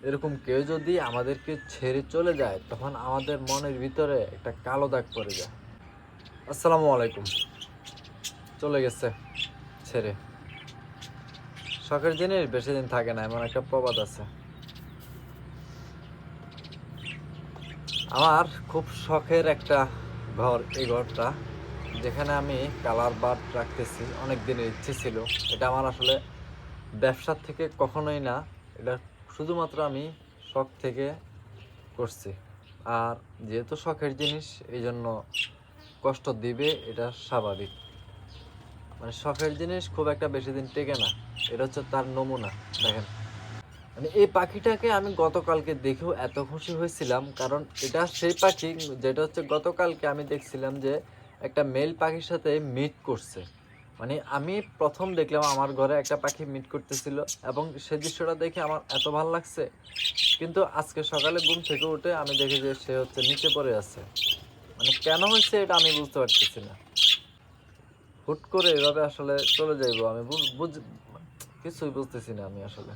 এরকম কেউ যদি আমাদেরকে ছেড়ে চলে যায় তখন আমাদের মনের ভিতরে একটা কালো দাগ পড়ে যায়। আসসালামু আলাইকুম। চলে গেছে ছেড়ে। শখের জিনিস বেশি দিন থাকে না, এমন একটা প্রবাদ আছে। আমার খুব শখের একটা ঘর, এই ঘরটা যেখানে আমি কালার বার্ড রাখতেছি, অনেক দিনের ইচ্ছে ছিল। এটা আমার আসলে ব্যবসার থেকে কখনোই না, এটা শুধুমাত্র আমি শখ থেকে করছি। আর যেহেতু শখের জিনিস, এই জন্য কষ্ট দিবে, এটা স্বাভাবিক। মানে শখের জিনিস খুব একটা বেশি দিন টেকে না, এটা হচ্ছে তার নমুনা। দেখেন, মানে এই পাখিটাকে আমি গতকালকে দেখেও এত খুশি হয়েছিলাম, কারণ এটা সেই পাখি যেটা হচ্ছে গতকালকে আমি দেখছিলাম যে একটা মেল পাখির সাথে মিট করছে। মানে আমি প্রথম দেখলাম আমার ঘরে একটা পাখি মিট করতেছিল, এবং সেই দৃশ্যটা দেখে আমার এত ভালো লাগছে। কিন্তু আজকে সকালে ঘুম থেকে উঠে আমি দেখি যে সে হচ্ছে নিচে পড়ে আছে। মানে কেন হয়েছে এটা আমি বুঝতে পারতেছি না। হুট করে এভাবে আসলে চলে যাইবো আমি কিছুই বুঝতেছি না আমি আসলে।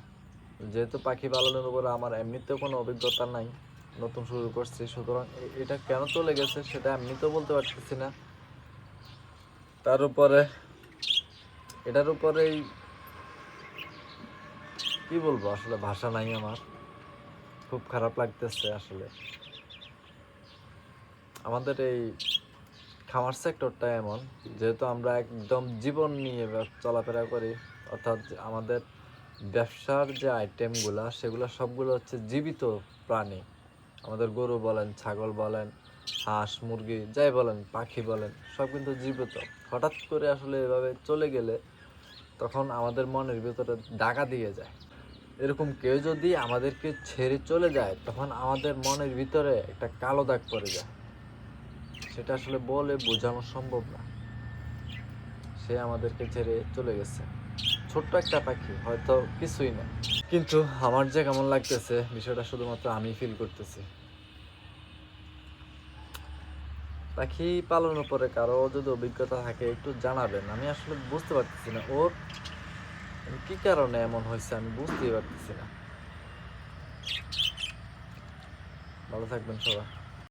যেহেতু পাখি পালনের উপরে আমার এমনিতেও কোনো অভিজ্ঞতা নাই, নতুন শুরু করছি, সুতরাং এটা কেন চলে গেছে সেটা এমনিতেও বলতে পারতেছি না। তার উপরে এটার উপরেই কি বলবো, আসলে ভাষা নাই আমার। খুব খারাপ লাগতেছে আসলে। আমাদের এই খামার সেক্টরটা এমন, যেহেতু আমরা একদম জীবন নিয়ে চলাফেরা করি, অর্থাৎ আমাদের ব্যবসার যে আইটেমগুলা সেগুলো সবগুলো হচ্ছে জীবিত প্রাণী। আমাদের গরু বলেন, ছাগল বলেন, হাঁস মুরগি যাই বলেন, পাখি বলেন, সব কিন্তু জীবিত। হঠাৎ করে আসলে এভাবে চলে গেলে তখন আমাদের মনের ভিতরে দাগা দিয়ে যায়। এরকম কেউ যদি আমাদেরকে ছেড়ে চলে যায় তখন আমাদের মনের ভিতরে একটা কালো দাগ পড়ে যায়। সেটা আসলে বলে বোঝানো সম্ভব না। সে আমাদেরকে ছেড়ে চলে গেছে, ছোট্ট একটা পাখি, হয়তো কিছুই না, কিন্তু আমার যে কেমন লাগতেছে বিষয়টা শুধুমাত্র আমি ফিল করতেছি। পাখি পালনের উপরে কারো যদি অভিজ্ঞতা থাকে একটু জানাবেন, আমি আসলে বুঝতে পারতেছি না ওর কি কারণে এমন হয়েছে, আমি বুঝতেই পারতেছি না। ভালো থাকবেন সবাই।